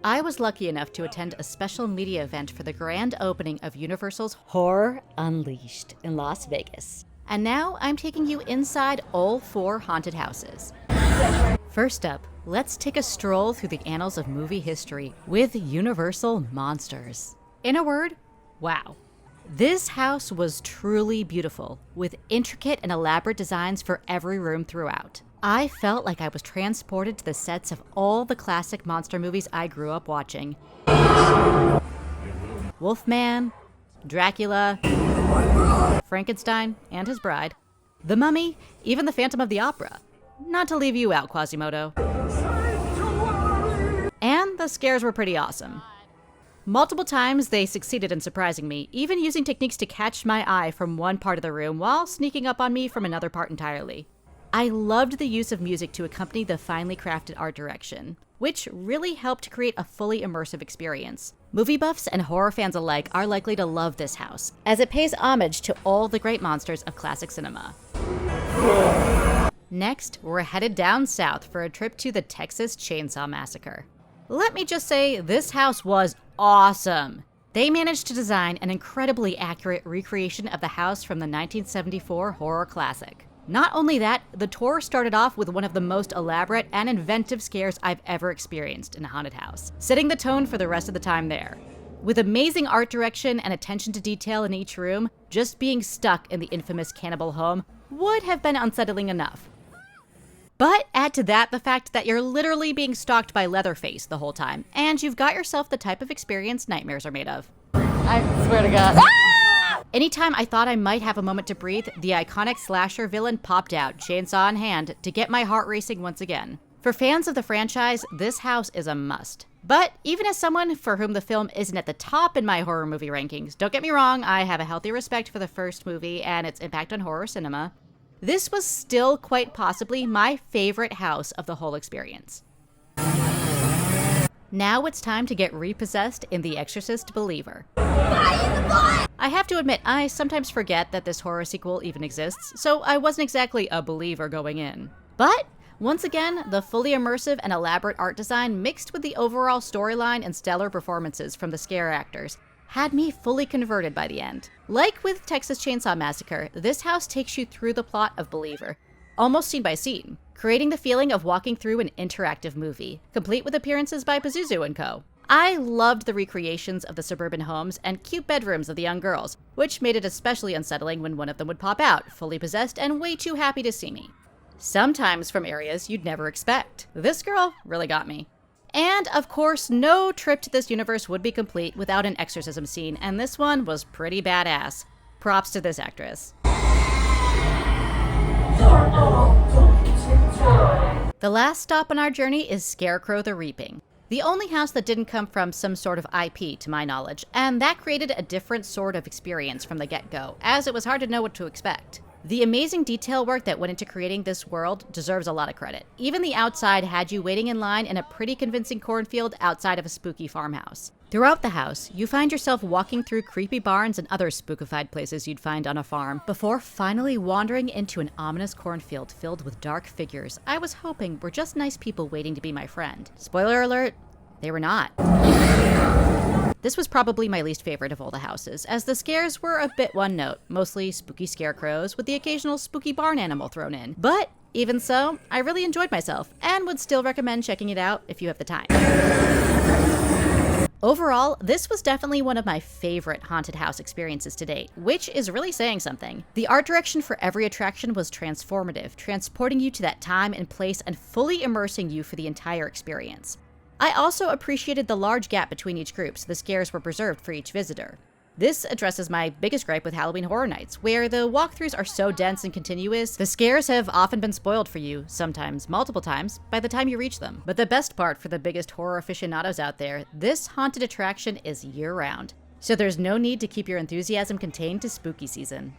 I was lucky enough to attend a special media event for the grand opening of Universal's Horror Unleashed in Las Vegas. And now I'm taking you inside all 4 haunted houses. First up, let's take a stroll through the annals of movie history with Universal Monsters. In a word, wow. This house was truly beautiful, with intricate and elaborate designs for every room throughout. I felt like I was transported to the sets of all the classic monster movies I grew up watching. Wolfman, Dracula, Frankenstein and his bride, The Mummy, even the Phantom of the Opera. Not to leave you out, Quasimodo. And the scares were pretty awesome. Multiple times they succeeded in surprising me, even using techniques to catch my eye from one part of the room while sneaking up on me from another part entirely. I loved the use of music to accompany the finely crafted art direction, which really helped to create a fully immersive experience. Movie buffs and horror fans alike are likely to love this house, as it pays homage to all the great monsters of classic cinema. Next, we're headed down south for a trip to the Texas Chainsaw Massacre. Let me just say, this house was awesome. They managed to design an incredibly accurate recreation of the house from the 1974 horror classic. Not only that, the tour started off with one of the most elaborate and inventive scares I've ever experienced in a haunted house, setting the tone for the rest of the time there. With amazing art direction and attention to detail in each room, just being stuck in the infamous cannibal home would have been unsettling enough. But add to that the fact that you're literally being stalked by Leatherface the whole time, and you've got yourself the type of experience nightmares are made of. I swear to God. Anytime I thought I might have a moment to breathe, the iconic slasher villain popped out, chainsaw in hand, to get my heart racing once again. For fans of the franchise, this house is a must. But even as someone for whom the film isn't at the top in my horror movie rankings, don't get me wrong, I have a healthy respect for the first movie and its impact on horror cinema, this was still quite possibly my favorite house of the whole experience. Now it's time to get repossessed in The Exorcist Believer. I have to admit, I sometimes forget that this horror sequel even exists, so I wasn't exactly a believer going in. But once again, the fully immersive and elaborate art design mixed with the overall storyline and stellar performances from the scare actors had me fully converted by the end. Like with Texas Chainsaw Massacre, this house takes you through the plot of Believer, almost scene by scene, creating the feeling of walking through an interactive movie, complete with appearances by Pazuzu and co. I loved the recreations of the suburban homes and cute bedrooms of the young girls, which made it especially unsettling when one of them would pop out, fully possessed and way too happy to see me. Sometimes from areas you'd never expect. This girl really got me. And of course, no trip to this universe would be complete without an exorcism scene, and this one was pretty badass. Props to this actress. The last stop on our journey is Scarecrow the Reaping. The only house that didn't come from some sort of IP, to my knowledge, and that created a different sort of experience from the get-go, as it was hard to know what to expect. The amazing detail work that went into creating this world deserves a lot of credit. Even the outside had you waiting in line in a pretty convincing cornfield outside of a spooky farmhouse. Throughout the house, you find yourself walking through creepy barns and other spookified places you'd find on a farm, before finally wandering into an ominous cornfield filled with dark figures I was hoping were just nice people waiting to be my friend. Spoiler alert, they were not. This was probably my least favorite of all the houses, as the scares were a bit one note, mostly spooky scarecrows with the occasional spooky barn animal thrown in. But even so, I really enjoyed myself, and would still recommend checking it out if you have the time. Overall, this was definitely one of my favorite haunted house experiences to date, which is really saying something. The art direction for every attraction was transformative, transporting you to that time and place and fully immersing you for the entire experience. I also appreciated the large gap between each group, so the scares were preserved for each visitor. This addresses my biggest gripe with Halloween Horror Nights, where the walkthroughs are so dense and continuous, the scares have often been spoiled for you, sometimes multiple times, by the time you reach them. But the best part for the biggest horror aficionados out there, this haunted attraction is year-round. So there's no need to keep your enthusiasm contained to spooky season.